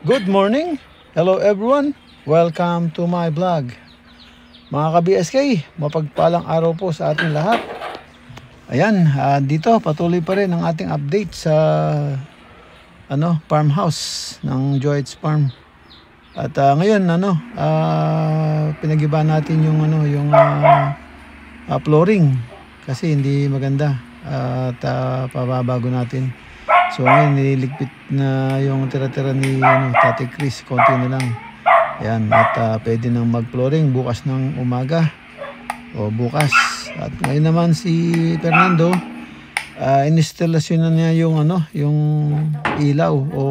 Good morning! Hello everyone! Welcome to my vlog. Mga ka-BSK, mapagpalang araw po sa ating lahat. Ayan, dito patuloy pa rin ang ating update sa farmhouse ng Joyce Farm. At ngayon pinagiba natin yung flooring kasi hindi maganda at pababago natin. So ngayon nililigpit na yung tira-tira ni Tatay Chris, konti na lang. Ayan, at pwede nang mag-flooring bukas ng umaga o bukas. At ngayon naman si Fernando, inistallasyon na niya yung ilaw o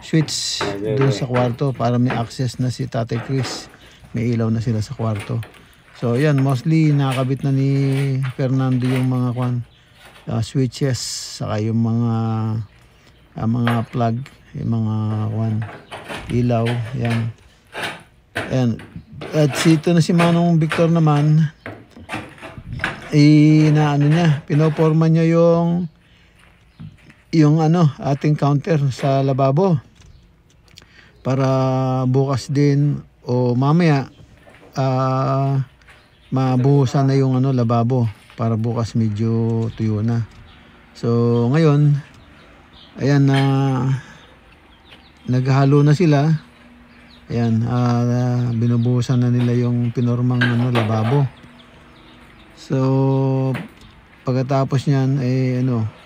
switch doon sa kwarto para may access na si Tatay Chris. May ilaw na sila sa kwarto. So ayan, mostly nakakabit na ni Fernando yung mga switches, saka yung mga plug, yung mga ilaw, yan. Ayan. At ito na si Manong Victor naman, pinoporma niya yung ating counter sa lababo para bukas din o mamaya mabuhusan na yung lababo para bukas medyo tuyo na. So ngayon ayan, naghalo na sila. Ayan, binubuhusan na nila yung pinormang lababo. So pagkatapos niyan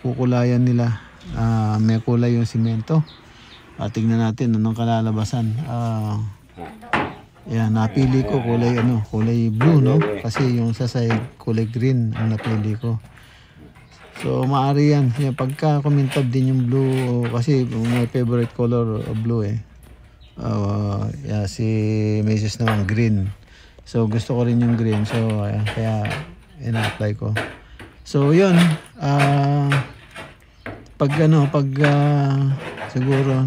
kukulayan nila. May kulay yung simento. Tingnan natin anong kalalabasan. Ayan, napili ko kulay blue, no? Kasi yung sa side kulay green ang napili ko. So maaari yan pagka kumintab din yung blue, kasi my favorite color blue si Mrs. naman green. So gusto ko rin yung green, so kaya ina-apply ko. So yun, pag siguro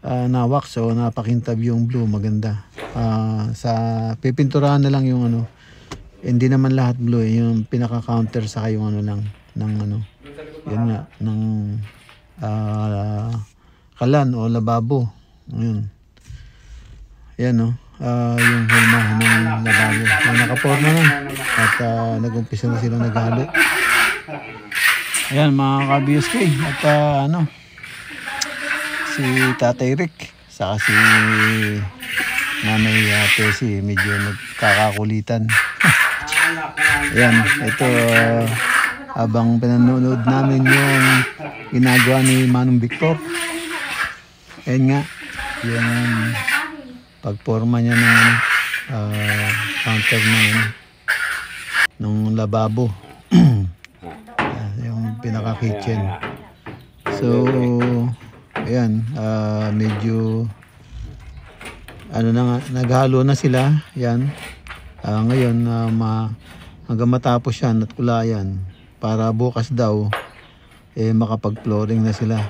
na-wax o napakintab yung blue, maganda. Sa pipinturahan na lang yung hindi naman lahat blue, yung pinaka-counter sa yung lang ng yun nga, ng kalan o lababo. Ayun. Yan yung hulma ng lababo. Nakaporma na at nag-umpisa na silang naghalo. Ayan mga ka-BSK, at si Tatay Rick saka si Nanay Tessie medyo nagkakakulitan. Ayan, ito habang pinanonood namin yung ginagawa ni Manong Victor. Ayan nga yung pagporma niya ng counter ng lababo. Yung pinaka kitchen. So ayan, medyo naghalo na sila. Yan. Ngayon hanggang matapos yan at kulayan para bukas daw makapag-flooring na sila.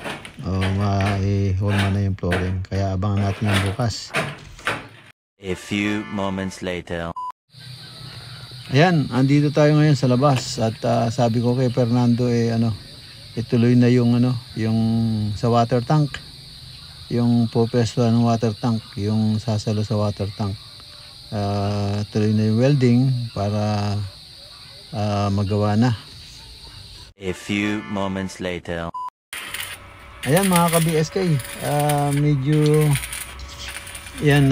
Hulma na yung flooring. Kaya abangan natin yung bukas. A few moments later. Ayan, andito tayo ngayon sa labas at sabi ko kay Fernando ituloy na yung sa water tank, yung pupesto ng water tank, yung sasalo sa water tank. Tuloy na yung welding para magawa na. A few moments later. Ayan mga ka-BSK, medyo yan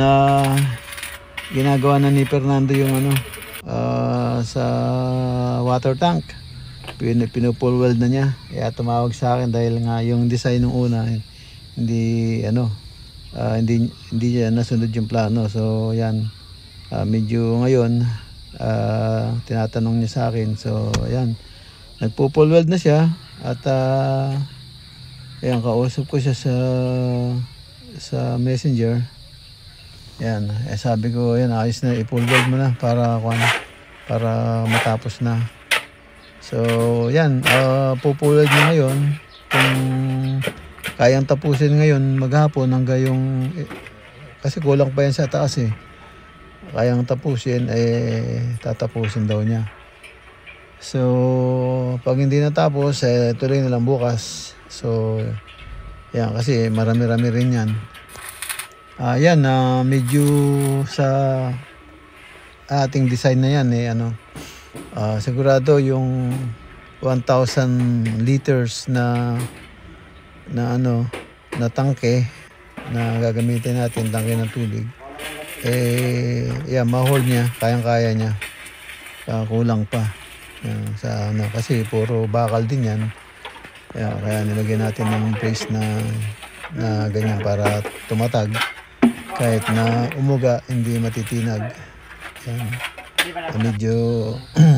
ginagawa na ni Fernando yung ano sa water tank. Pinupull weld na niya. Kaya tumawag sa akin dahil nga yung design ng una hindi hindi niya nasunod yung plano. So yan, medyo ngayon tinatanong niya sa akin. So ayan, nagpo-pull weld na siya at ayan, kausap ko siya sa Messenger. Yan, sabi ko, yan, ayos na, i-pull weld mo na para matapos na. So, yan, pupull weld na ngayon. Kung kayang tapusin ngayon maghapon hanggang yung kasi kulang pa yan sa taas eh. Kayang tapusin tatapusin daw niya. So, pag hindi natapos tuloy na lang bukas. So, yan, kasi marami-rami rin yan. Yan, medyo sa ating design na yan sigurado yung 1,000 liters na tangke na gagamitin natin, tangke ng tubig, yan, ma-hold niya, kayang-kaya niya. Kulang pa sa kasi puro bakal din yan. Kaya nilagyan natin ng brace na ganyan para tumatag. Kahit na umuga, hindi matitinag. Yan. Medyo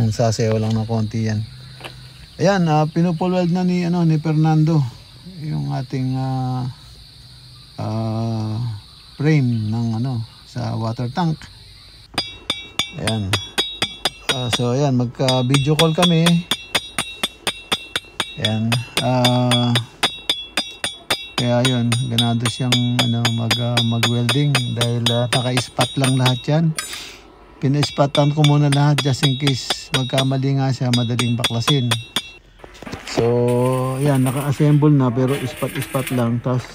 sasayaw lang ng konti yan. Ayan, pinupull weld na ni Fernando yung ating frame ng sa water tank. Ayan. So ayan, magka-video call kami. Ayan. Kaya yun, ganado siyang mag-welding dahil naka-spot lang lahat yan. Pina-spotan ko muna lahat just in case magkamali nga siya, madaling baklasin. So, yan, naka-assemble na pero spot-spot lang. Tapos,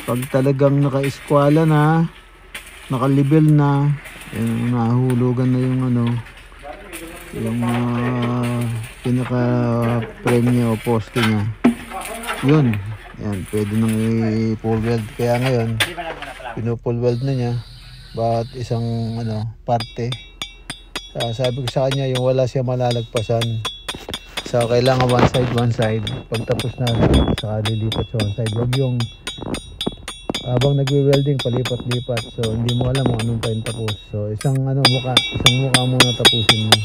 pag talagang naka-eskwala na, naka-level na, nahulugan na yung yung pinaka-frame niya o poste niya. Yun. Yan, pwede nang i-pull weld. Kaya ngayon, pinupull weld na niya. Bawat isang parte. Sabi ko sa kanya, yung wala siya malalagpasan. So, kailangan one side. Pag tapos na, saka lilipat sa one side. Huwag yung habang nagwe-welding, palipat-lipat. So, hindi mo alam kung anong time tapos. So, isang mukha muna tapusin mo.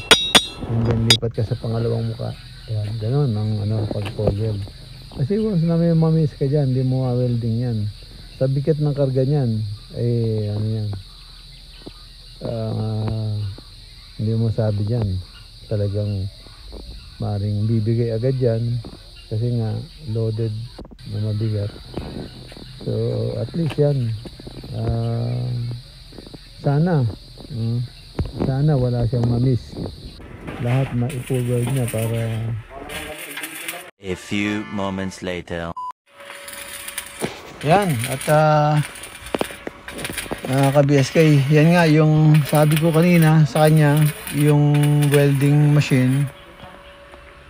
And then, lipat ka sa pangalawang mukha. Yan, ganun ang pag-pull weld. Kasi once na may mamiss ka dyan, hindi mo welding yan. Sa bigat ng karga niyan, yan. Hindi mo sabi dyan. Talagang maring bibigay agad yan. Kasi nga, loaded na mabigat. So, at least yan. Sana wala siyang mamiss. Lahat ma-pull weld niya para... A few moments later. Yan, at ka-BSK, yan nga yung sabi ko kanina sa kanya, yung welding machine,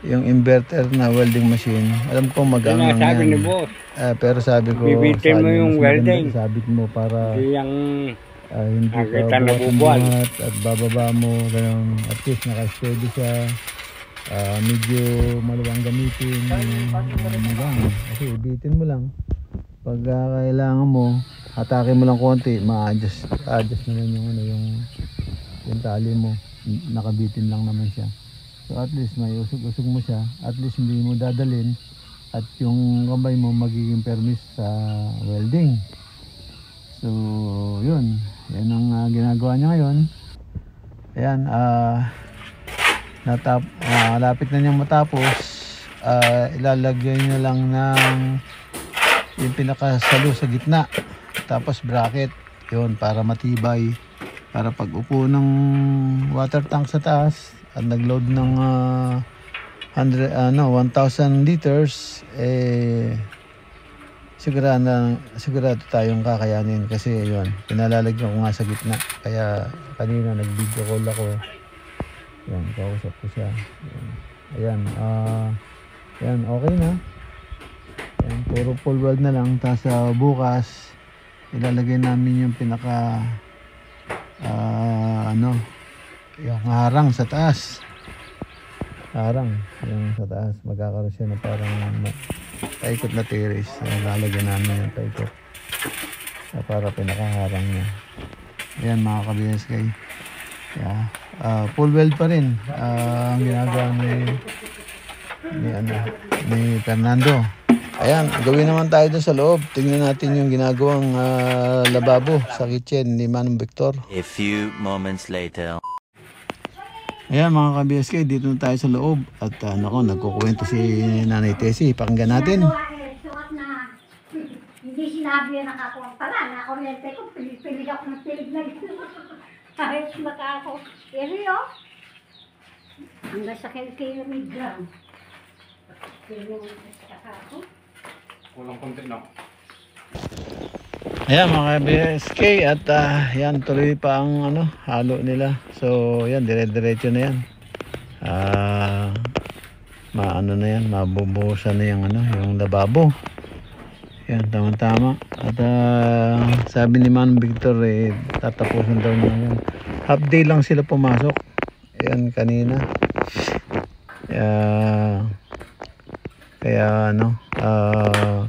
yung inverter na welding machine. Alam ko magang lang sabi yan. Ni boss, Pero sabi ko, bibitin mo yung welding. Sabit mo para hindi nakita ka na bubuhat at bababa mo. Ganun, at least naka-steady siya. Medyo maluwang gamitin. Kasi ibitin mo lang. Pag kailangan mo, atake mo lang konti, ma-adjust naman yung tali mo. Nakabitin lang naman siya. So at least may usog-usog mo siya. At least hindi mo dadalin. At yung kamay mo magiging permis sa welding. So yun. Yan ang ginagawa niya ngayon. Ayan. Lapit na niyang matapos. Ilalagay niya lang ng yung pinakasalo sa gitna, tapos bracket yun para matibay, para pag upo ng water tank sa taas at nagload ng 1,000 liters, sigurado tayong kakayanin. Kasi yun, pinalalagyan ko nga sa gitna. Kaya kanina nag video call ako, yan, kausap ko siya. Ayan, Yan, okay na. Yan, puro full weld na lang. Tapos bukas, ilalagay namin yung pinaka ano, yung harang sa taas. Harang, yung sa taas. Magkakaroon siya na parang paikot na tiris. Lalagyan namin yung paikot. Para pinakaharang niya. Ayan mga ka-BSK. Yeah. Full weld pa rin ang ginagawa ni Fernando. Ayan, gawin naman tayo doon sa loob. Tingnan natin yung ginagawang lababo sa kitchen ni Manong Victor. A few moments later. Ayan mga ka-BSK, dito na tayo sa loob. At nako, nagkukwento si Nanay Tessie. Pakinggan natin. Sukat na hindi sinabi na nakakuha pala. Nakuryente ko, pilig ako ng pilig na ito. Kahit maka ako. Pero yun, hanggang sa kilometer. Kilometer sa ako. Kulang konti na. Ayan mga BSK at yan tuloy pa ang halo nila. So yan dire-diretso na yan. Maano na yan, mabubuhusan na yung lababo. Yan tama-tama. At sabi ni Manong Victor tatapusin daw na yan. Half day lang sila pumasok. Ayan kanina. Kaya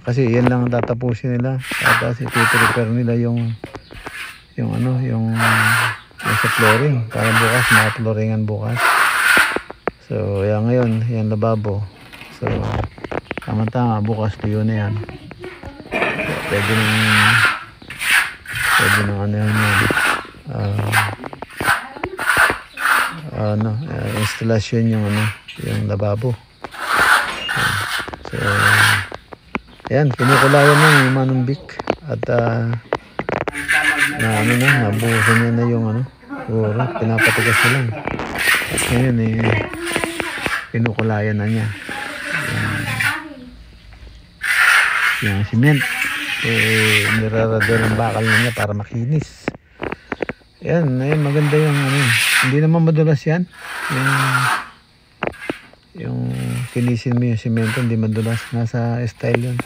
kasi yan lang ang tatapusin nila. Tapos i-prepare nila yung sa flooring para bukas, ma-flooringan bukas. So yan ngayon, yan lababo. So tama-tama, bukas tuyo na yan. So, pwede nang installation yung lababo. So, ayan, kinukulayan na yung Manong Vic at nabuhusan niya na yung siguro, pinapatigas na lang. At ngayon kinukulayan na niya yung cement. Nirarador ang bakal na niya para makinis. Ayan, maganda yung hindi naman madulas yan. Yung kinisin mo yung simento, hindi madulas. Nasa style yun.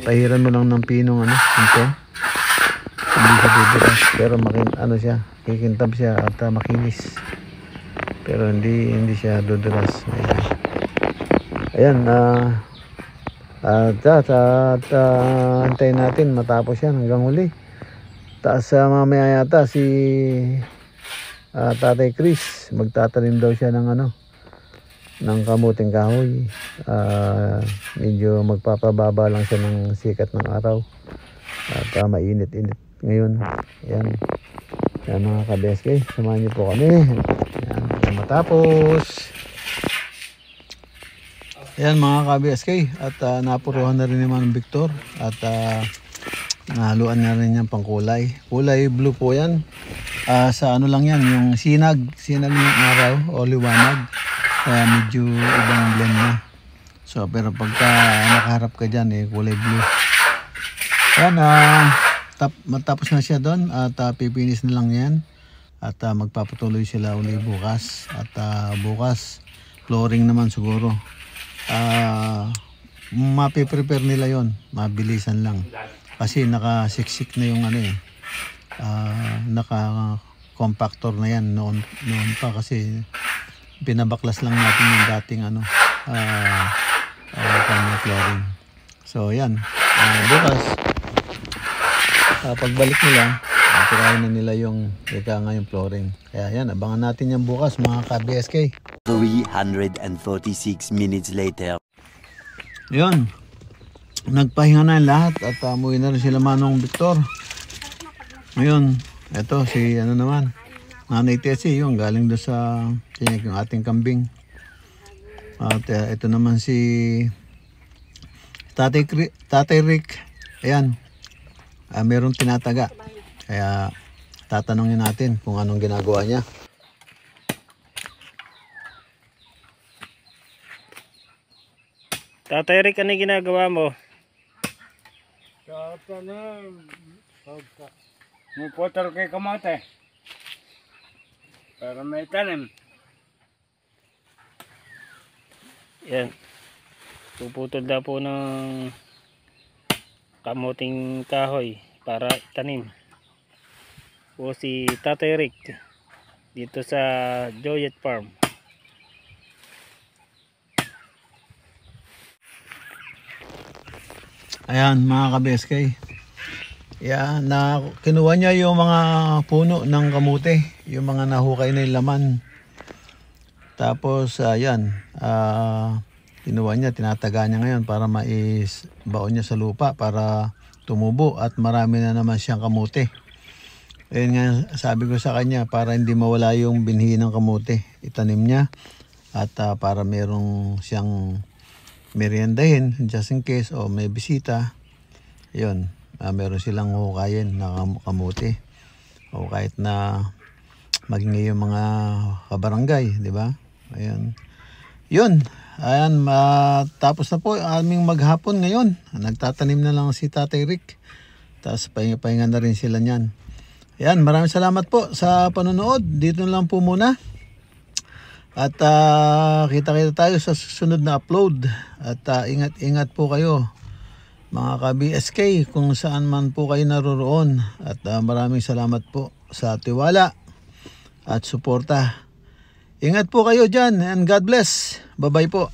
Pahiran mo lang ng pinong simple. Hindi siya dudulas. Pero siya, kikintab siya at makinis. Pero hindi siya dudulas. Ayan. Antayin natin matapos yan hanggang huli. Taas mamaya yata si Tatay Chris magtatanim daw siya ng kamuting kahoy. Medyo magpapababa lang siya ng sikat ng araw at mainit-init ngayon. Yan mga ka-BSK, samahan niyo po kami. Yan matapos. Yan mga ka-BSK at napuruhan na rin ni Manong Victor at nahaluan na rin yung pangkulay. Kulay blue po yan. Sa lang yan, yung sinag ng araw o liwanag. Kaya medyo ibang blend na. So pero pagka nakaharap ka dyan kulay blue. Yan, matapos na siya doon at pipinis na lang yan. At magpapatuloy sila uli bukas. At bukas flooring naman siguro. Mapiprepare nila yon, mabilisan lang. Kasi nakasiksik na yung naka-compactor na yan noon pa kasi binabaklas lang natin yung dating flooring. So yan, bukas pagbalik nila tirahin na nila yung yung flooring. Kaya yan, abangan natin yan bukas mga ka-BSK. 346 minutes later. Yun, nagpahinga na yung lahat at umuwi na rin sila Manong Victor. Ngayon, eto si naman, Nanay Tessie, yung galing doon sa yung ating kambing. At ito naman si Tatay Rick. Ayan, merong tinataga. Kaya tatanungin natin kung anong ginagawa niya. Tatay Rick, ano ginagawa mo? Muputol kay kamote para may tanim. Yan. Puputol daw po ng kamuting kahoy para tanim. Po si Tatay Rick dito sa Joyet Farm. Ayan mga ka-BSK. Yan, kinuha niya yung mga puno ng kamote, yung mga nahukay na yung laman. Tapos ayan, kinuha niya, tinataga niya ngayon para baon niya sa lupa para tumubo at marami na naman siyang kamote. Ayun nga sabi ko sa kanya, para hindi mawala yung binhi ng kamote, itanim niya at para merong siyang meriendahin just in case o may bisita. Yun, meron silang hukayin na kamote o kahit na maging yung mga kabarangay, di ba? Ayan. Yun. Ayan, tapos na po aming maghapon ngayon. Nagtatanim na lang si Tatay Rick. Tapos pahinga na rin sila niyan. Ayan, maraming salamat po sa panonood. Dito lang po muna. At kita-kita tayo sa susunod na upload. At ingat-ingat po kayo mga ka-BSK kung saan man po kayo naroroon. At maraming salamat po sa tiwala at suporta. Ingat po kayo dyan and God bless. Bye-bye po.